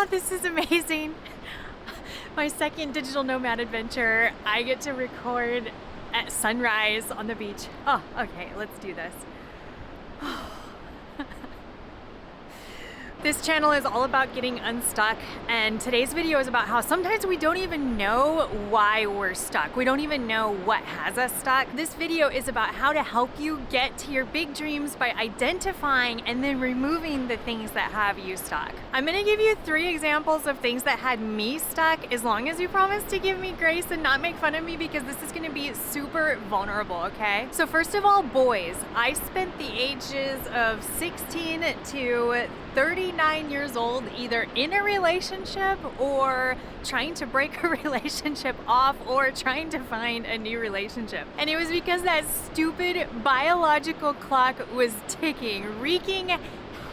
Oh, this is amazing. My second digital nomad adventure. I get to record at sunrise on the beach. Oh, okay, let's do this. This channel is all about getting unstuck, and today's video is about how sometimes we don't even know why we're stuck. We don't even know what has us stuck. This video is about how to help you get to your big dreams by identifying and then removing the things that have you stuck. I'm gonna give you 3 examples of things that had me stuck, as long as you promise to give me grace and not make fun of me, because this is gonna be super vulnerable, okay? So first of all, boys. I spent the ages of 16 to 39 years old either in a relationship or trying to break a relationship off or trying to find a new relationship. And it was because that stupid biological clock was ticking, wreaking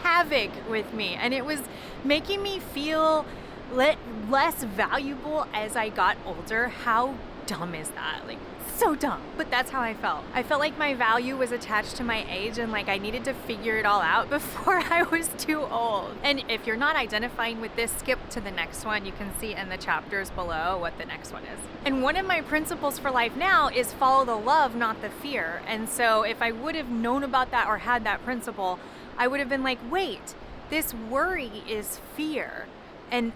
havoc with me, and it was making me feel less valuable as I got older. How dumb is that? Like, so dumb, but that's how I felt. I felt like my value was attached to my age, and like I needed to figure it all out before I was too old. And if you're not identifying with this, skip to the next one. You can see in the chapters below what the next one is. And one of my principles for life now is follow the love, not the fear. And so if I would have known about that or had that principle, I would have been like, wait, this worry is fear. And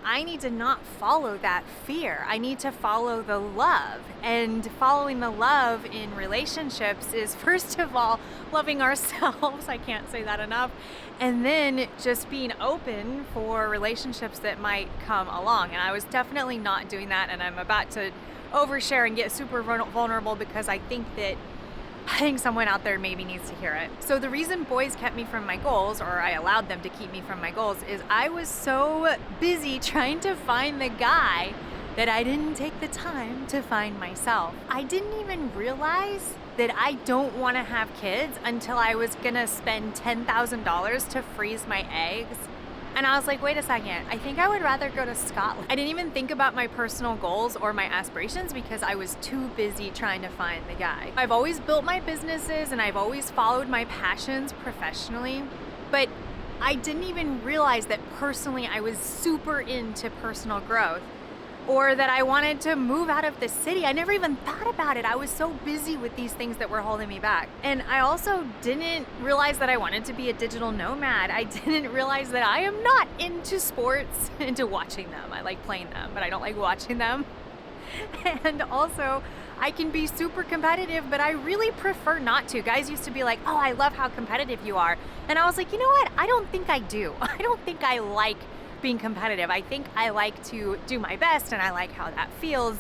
I need to not follow that fear. I need to follow the love. And following the love in relationships is, first of all, loving ourselves. I can't say that enough. And then just being open for relationships that might come along. And I was definitely not doing that. And I'm about to overshare and get super vulnerable because I think someone out there maybe needs to hear it. So the reason boys kept me from my goals, or I allowed them to keep me from my goals, is I was so busy trying to find the guy that I didn't take the time to find myself. I didn't even realize that I don't want to have kids until I was gonna spend $10,000 to freeze my eggs. And I was like, wait a second, I think I would rather go to Scotland. I didn't even think about my personal goals or my aspirations because I was too busy trying to find the guy. I've always built my businesses and I've always followed my passions professionally, but I didn't even realize that personally I was super into personal growth, or that I wanted to move out of the city. I never even thought about it. I was so busy with these things that were holding me back. And I also didn't realize that I wanted to be a digital nomad. I didn't realize that I am not into sports, into watching them. I like playing them, but I don't like watching them. And also, I can be super competitive, but I really prefer not to. Guys used to be like, oh, I love how competitive you are. And I was like, you know what? I don't think I do. I don't think I like being competitive. I think I like to do my best and I like how that feels.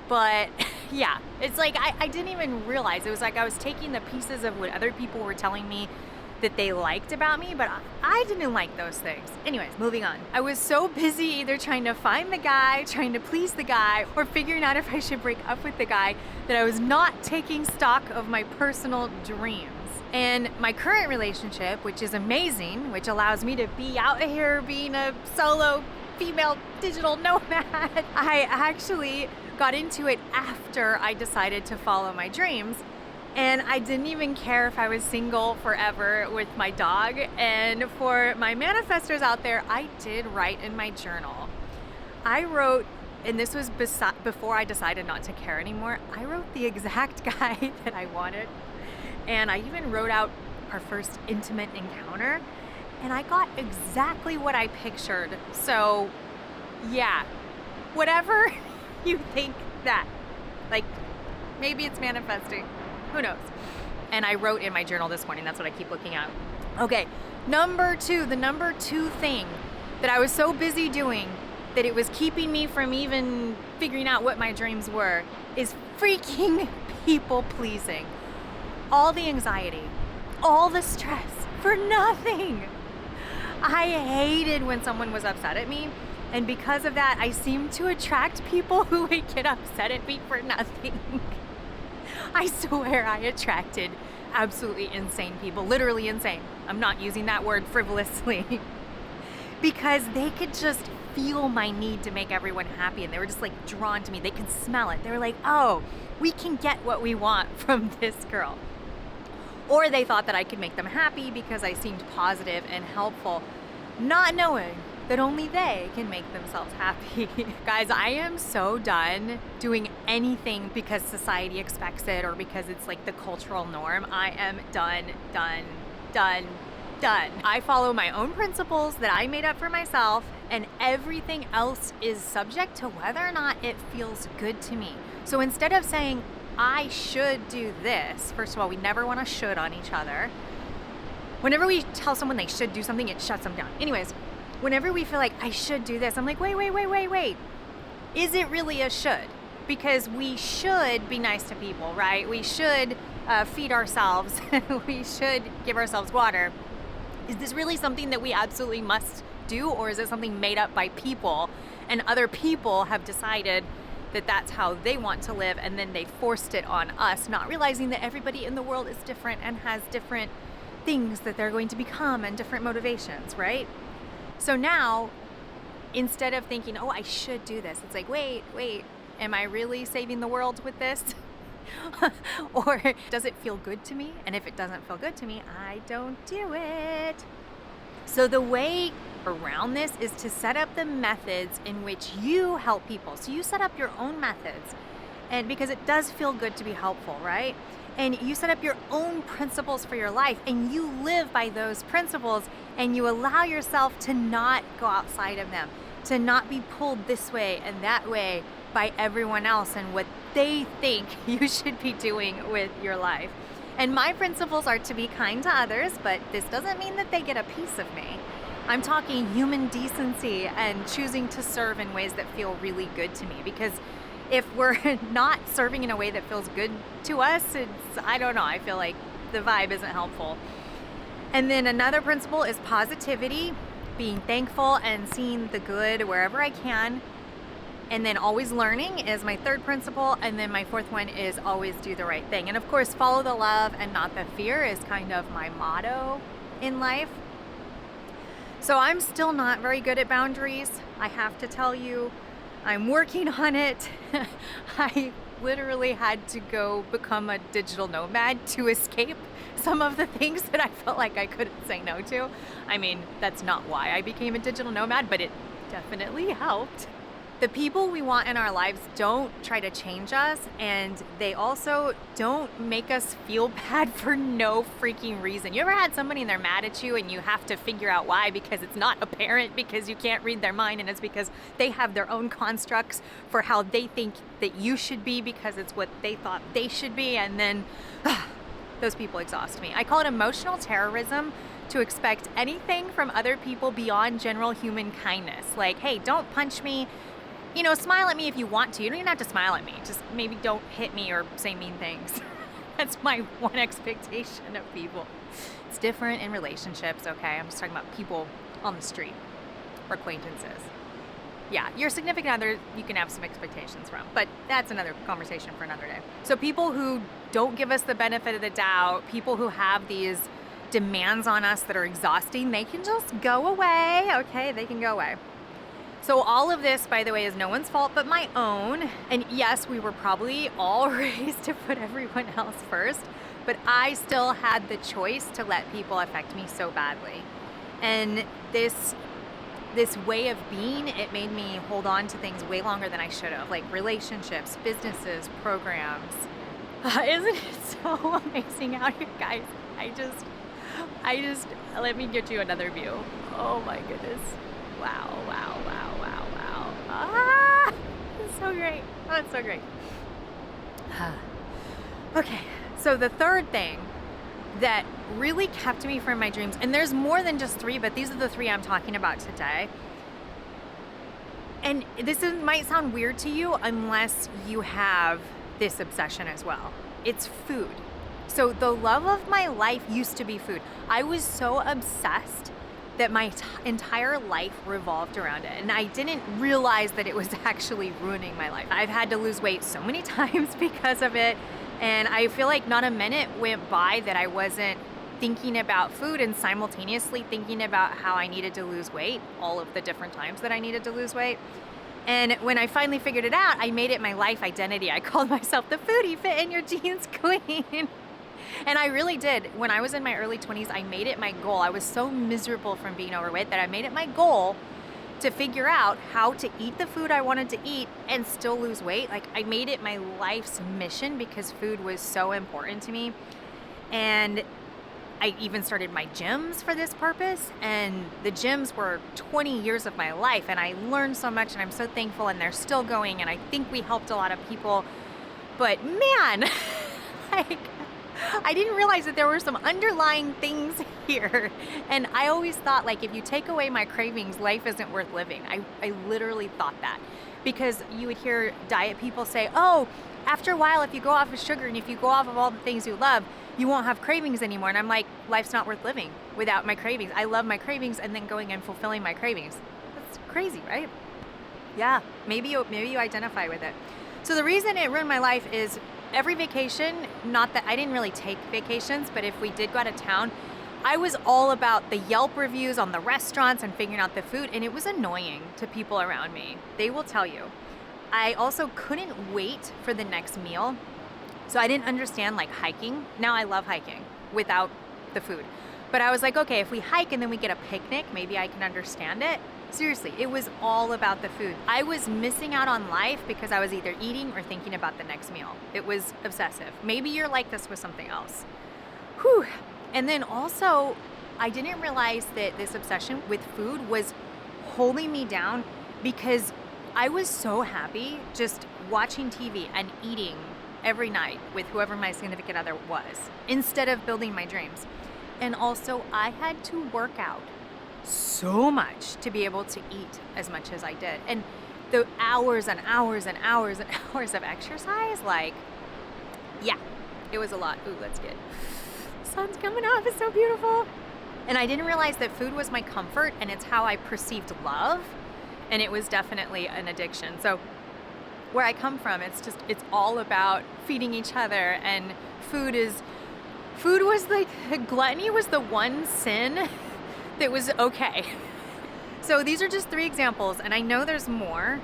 But yeah, it's like I didn't even realize. It was like I was taking the pieces of what other people were telling me that they liked about me, but I didn't like those things. Anyways, moving on. I was so busy either trying to find the guy, trying to please the guy, or figuring out if I should break up with the guy, that I was not taking stock of my personal dreams. And my current relationship, which is amazing, which allows me to be out here being a solo female digital nomad, I actually got into it after I decided to follow my dreams. And I didn't even care if I was single forever with my dog. And for my manifestors out there, I did write in my journal. I wrote, and this was before I decided not to care anymore, I wrote the exact guy that I wanted. And I even wrote out our first intimate encounter, and I got exactly what I pictured. So yeah, whatever you think that, like, maybe it's manifesting, who knows? And I wrote in my journal this morning, that's what I keep looking at. Okay, the number 2 thing that I was so busy doing that it was keeping me from even figuring out what my dreams were is freaking people pleasing. All the anxiety, all the stress for nothing. I hated when someone was upset at me, and because of that, I seemed to attract people who would get upset at me for nothing. I swear I attracted absolutely insane people, literally insane. I'm not using that word frivolously. Because they could just feel my need to make everyone happy, and they were just like drawn to me. They could smell it. They were like, oh, we can get what we want from this girl. Or they thought that I could make them happy because I seemed positive and helpful, not knowing that only they can make themselves happy. Guys, I am so done doing anything because society expects it or because it's like the cultural norm. I am done. I follow my own principles that I made up for myself, and everything else is subject to whether or not it feels good to me. So instead of saying, I should do this, first of all, we never want to should on each other. Whenever we tell someone they should do something, it shuts them down. Anyways, whenever we feel like I should do this, I'm like, wait. Is it really a should? Because we should be nice to people, right? We should feed ourselves. We should give ourselves water. Is this really something that we absolutely must do, or is it something made up by people and other people have decided that that's how they want to live, and then they forced it on us, not realizing that everybody in the world is different and has different things that they're going to become and different motivations, right? So now, instead of thinking, oh, I should do this, it's like, wait, am I really saving the world with this? Or does it feel good to me? And if it doesn't feel good to me, I don't do it. So the way around this is to set up the methods in which you help people. So you set up your own methods, and because it does feel good to be helpful, right? And you set up your own principles for your life, and you live by those principles, and you allow yourself to not go outside of them, to not be pulled this way and that way by everyone else and what they think you should be doing with your life. And my principles are to be kind to others, but this doesn't mean that they get a piece of me. I'm talking human decency and choosing to serve in ways that feel really good to me, because if we're not serving in a way that feels good to us, I don't know, I feel like the vibe isn't helpful. And then another principle is positivity, being thankful and seeing the good wherever I can. And then always learning is my third principle. And then my fourth one is always do the right thing. And of course, follow the love and not the fear is kind of my motto in life. So I'm still not very good at boundaries. I have to tell you, I'm working on it. I literally had to go become a digital nomad to escape some of the things that I felt like I couldn't say no to. I mean, that's not why I became a digital nomad, but it definitely helped. The people we want in our lives don't try to change us, and they also don't make us feel bad for no freaking reason. You ever had somebody and they're mad at you and you have to figure out why, because it's not apparent, because you can't read their mind, and it's because they have their own constructs for how they think that you should be because it's what they thought they should be, and then those people exhaust me. I call it emotional terrorism to expect anything from other people beyond general human kindness. Like, hey, don't punch me. You know, smile at me if you want to. You don't even have to smile at me. Just maybe don't hit me or say mean things. That's my one expectation of people. It's different in relationships, okay? I'm just talking about people on the street or acquaintances. Yeah, your significant other, you can have some expectations from, but that's another conversation for another day. So people who don't give us the benefit of the doubt, people who have these demands on us that are exhausting, they can just go away, okay? They can go away. So all of this, by the way, is no one's fault but my own. And yes, we were probably all raised to put everyone else first, but I still had the choice to let people affect me so badly. And this way of being, it made me hold on to things way longer than I should have, like relationships, businesses, programs. Isn't it so amazing out here, guys? I just, let me get you another view. Oh my goodness. Wow. Ah, it's so great. Oh, it's so great. Okay, so the third thing that really kept me from my dreams, and there's more than just three, but these are the three I'm talking about today. And might sound weird to you unless you have this obsession as well. It's food. So the love of my life used to be food. I was so obsessed that my entire life revolved around it. And I didn't realize that it was actually ruining my life. I've had to lose weight so many times because of it. And I feel like not a minute went by that I wasn't thinking about food and simultaneously thinking about how I needed to lose weight, all of the different times that I needed to lose weight. And when I finally figured it out, I made it my life identity. I called myself the foodie fit in your jeans queen. And I really did. When I was in my early 20s, I made it my goal. I was so miserable from being overweight that I made it my goal to figure out how to eat the food I wanted to eat and still lose weight. Like, I made it my life's mission because food was so important to me. And I even started my gyms for this purpose, and the gyms were 20 years of my life, and I learned so much, and I'm so thankful, and they're still going, and I think we helped a lot of people. But man, like, I didn't realize that there were some underlying things here. And I always thought, like, if you take away my cravings, life isn't worth living. I literally thought that, because you would hear diet people say, oh, after a while, if you go off of sugar and if you go off of all the things you love, you won't have cravings anymore. And I'm like, life's not worth living without my cravings. I love my cravings, and then going and fulfilling my cravings. That's crazy, right? Yeah, maybe you identify with it. So the reason it ruined my life is every vacation, not that I didn't really take vacations, but if we did go out of town, I was all about the Yelp reviews on the restaurants and figuring out the food, and it was annoying to people around me. They will tell you. I also couldn't wait for the next meal. So I didn't understand, like, hiking. Now I love hiking without the food. But I was like, okay, if we hike and then we get a picnic, maybe I can understand it. Seriously, it was all about the food. I was missing out on life because I was either eating or thinking about the next meal. It was obsessive. Maybe you're like this with something else. Whew. And then also, I didn't realize that this obsession with food was holding me down, because I was so happy just watching TV and eating every night with whoever my significant other was, instead of building my dreams. And also, I had to work out so much to be able to eat as much as I did. And the hours and hours and hours and hours of exercise, like, yeah, it was a lot. Ooh, let's get, sun's coming up, it's so beautiful. And I didn't realize that food was my comfort, and it's how I perceived love. And it was definitely an addiction. So where I come from, it's all about feeding each other, and food was like, gluttony was the one sin that was okay. So these are just 3 examples, and I know there's more,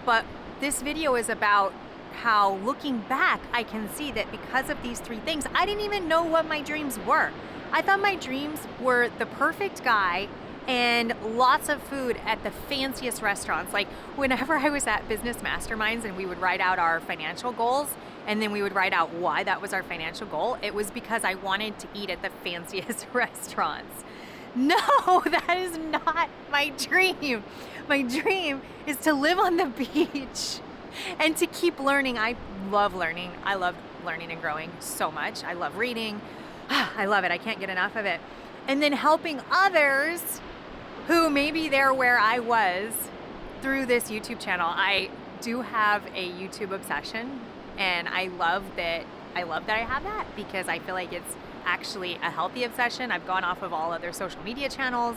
but this video is about how, looking back, I can see that because of these 3 things, I didn't even know what my dreams were. I thought my dreams were the perfect guy and lots of food at the fanciest restaurants. Like, whenever I was at business masterminds and we would write out our financial goals, and then we would write out why that was our financial goal, it was because I wanted to eat at the fanciest restaurants. No, that is not my dream. My dream is to live on the beach and to keep learning. I love learning. I love learning and growing so much. I love reading. I love it. I can't get enough of it. And then helping others who maybe they're where I was through this YouTube channel. I do have a YouTube obsession, and I love that I have that, because I feel like it's actually a healthy obsession. I've gone off of all other social media channels.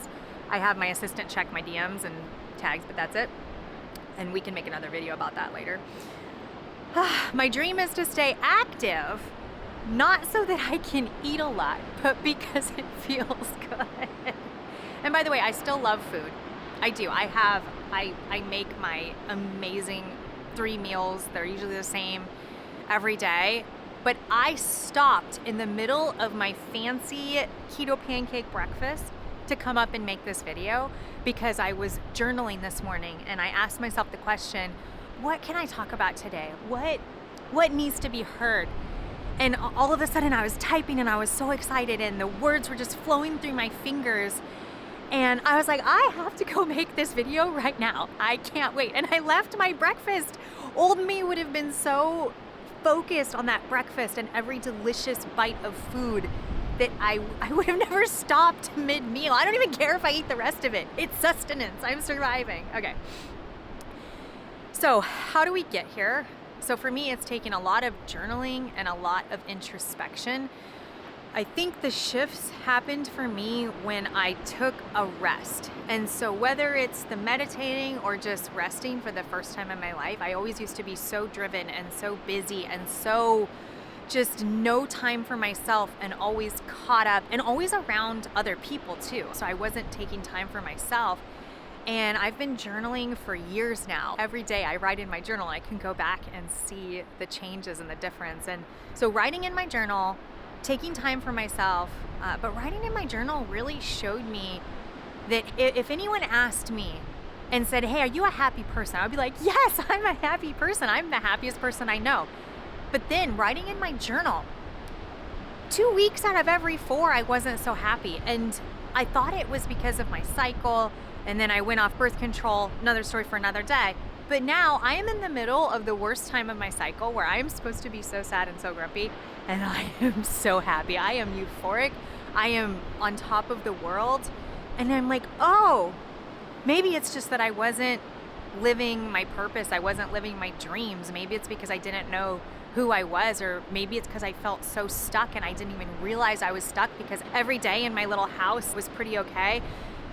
I have my assistant check my DMs and tags, but that's it. And we can make another video about that later. My dream is to stay active, not so that I can eat a lot, but because it feels good. And by the way, I still love food. I do. I make my amazing 3 meals. They're usually the same every day. But I stopped in the middle of my fancy keto pancake breakfast to come up and make this video, because I was journaling this morning, and I asked myself the question, what can I talk about today? What needs to be heard? And all of a sudden I was typing, and I was so excited, and the words were just flowing through my fingers. And I was like, I have to go make this video right now. I can't wait. And I left my breakfast. Old me would have been so focused on that breakfast and every delicious bite of food that I would have never stopped mid-meal. I don't even care if I eat the rest of it. It's sustenance. I'm surviving. Okay. So how do we get here? So for me, it's taken a lot of journaling and a lot of introspection. I think the shifts happened for me when I took a rest. And so whether it's the meditating or just resting for the first time in my life, I always used to be so driven and so busy and so just no time for myself, and always caught up and always around other people too. So I wasn't taking time for myself. And I've been journaling for years now. Every day I write in my journal. I can go back and see the changes and the difference. And so writing in my journal, taking time for myself, but writing in my journal really showed me that if anyone asked me and said, hey, are you a happy person? I would be like, yes, I'm a happy person. I'm the happiest person I know. But then writing in my journal, 2 weeks out of every 4, I wasn't so happy. And I thought it was because of my cycle. And then I went off birth control, another story for another day. But now I am in the middle of the worst time of my cycle where I am supposed to be so sad and so grumpy. And I am so happy. I am euphoric. I am on top of the world. And I'm like, oh, maybe it's just that I wasn't living my purpose. I wasn't living my dreams. Maybe it's because I didn't know who I was, or maybe it's because I felt so stuck and I didn't even realize I was stuck because every day in my little house was pretty okay.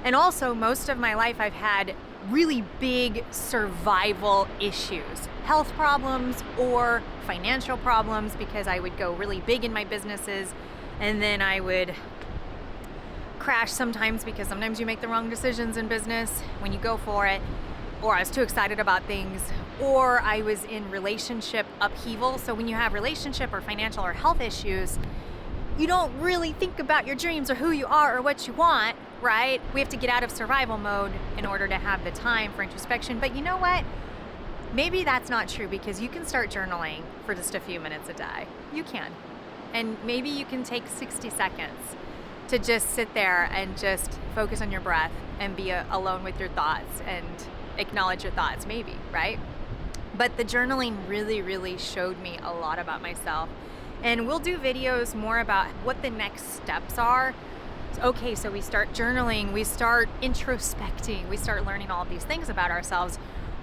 And also, most of my life I've had really big survival issues, health problems or financial problems, because I would go really big in my businesses and then I would crash sometimes because sometimes you make the wrong decisions in business when you go for it, or I was too excited about things, or I was in relationship upheaval. So when you have relationship or financial or health issues, you don't really think about your dreams or who you are or what you want, right? We have to get out of survival mode in order to have the time for introspection. But you know what? Maybe that's not true, because you can start journaling for just a few minutes a day. You can. And maybe you can take 60 seconds to just sit there and just focus on your breath and be alone with your thoughts and acknowledge your thoughts, maybe, right? But the journaling really, really showed me a lot about myself. And we'll do videos more about what the next steps are. Okay, so we start journaling, we start introspecting, we start learning all of these things about ourselves.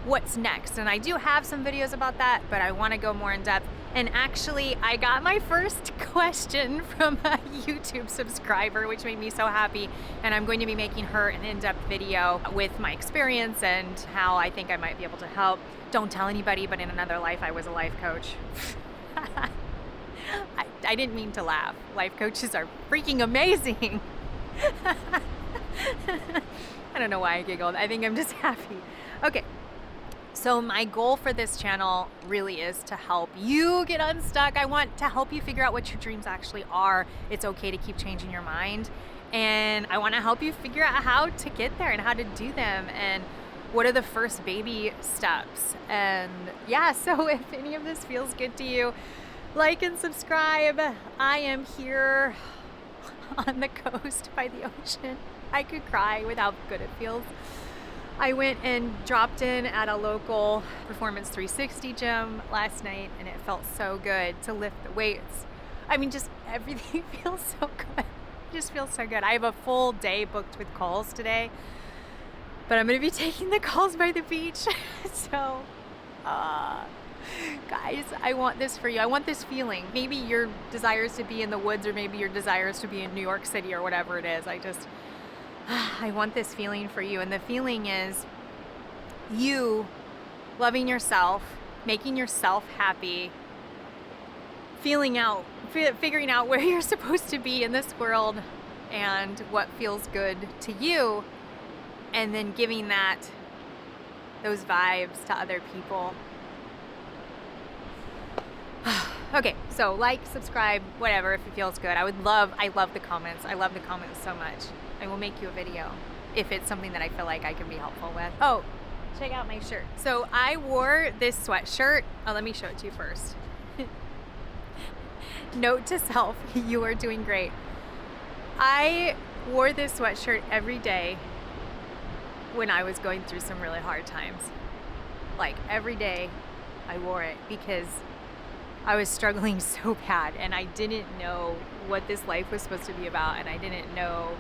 What's next? And I do have some videos about that, but I want to go more in depth. And actually, I got my first question from a YouTube subscriber, which made me so happy. And I'm going to be making her an in-depth video with my experience and how I think I might be able to help. Don't tell anybody, but in another life, I was a life coach. I didn't mean to laugh. Life coaches are freaking amazing. I don't know why I giggled. I think I'm just happy. Okay. So my goal for this channel really is to help you get unstuck. I want to help you figure out what your dreams actually are. It's okay to keep changing your mind. And I want to help you figure out how to get there and how to do them and what are the first baby steps. And yeah, so if any of this feels good to you, like and subscribe. I am here on the coast by the ocean. I could cry with how good it feels. I went and dropped in at a local Performance 360 gym last night, and it felt so good to lift the weights. I mean, just everything feels so good. It just feels so good. I have a full day booked with calls today, but I'm going to be taking the calls by the beach. So, guys, I want this for you. I want this feeling. Maybe your desire is to be in the woods, or maybe your desire is to be in New York City or whatever it is. I want this feeling for you. And the feeling is you loving yourself, making yourself happy, figuring out where you're supposed to be in this world and what feels good to you, and then giving those vibes to other people. Okay, so like, subscribe, whatever, if it feels good. I love the comments. I love the comments so much. I will make you a video if it's something that I feel like I can be helpful with. Oh, check out my shirt. So I wore this sweatshirt. Oh, let me show it to you first. Note to self, you are doing great. I wore this sweatshirt every day when I was going through some really hard times. Like every day I wore it because I was struggling so bad and I didn't know what this life was supposed to be about, and I didn't know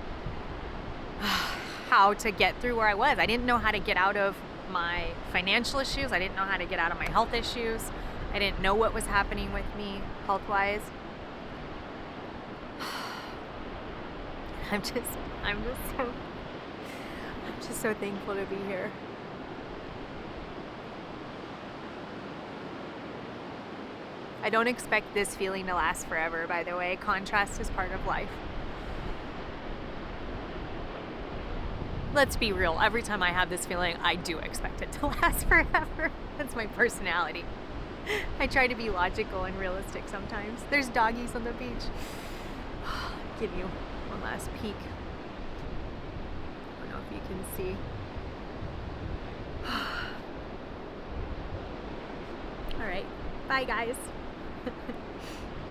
how to get through where I was. I didn't know how to get out of my financial issues. I didn't know how to get out of my health issues. I didn't know what was happening with me health-wise. I'm just so thankful to be here. I don't expect this feeling to last forever, by the way. Contrast is part of life. Let's be real. Every time I have this feeling, I do expect it to last forever. That's my personality. I try to be logical and realistic sometimes. There's doggies on the beach. Give you one last peek. I don't know if you can see. right. Bye, guys.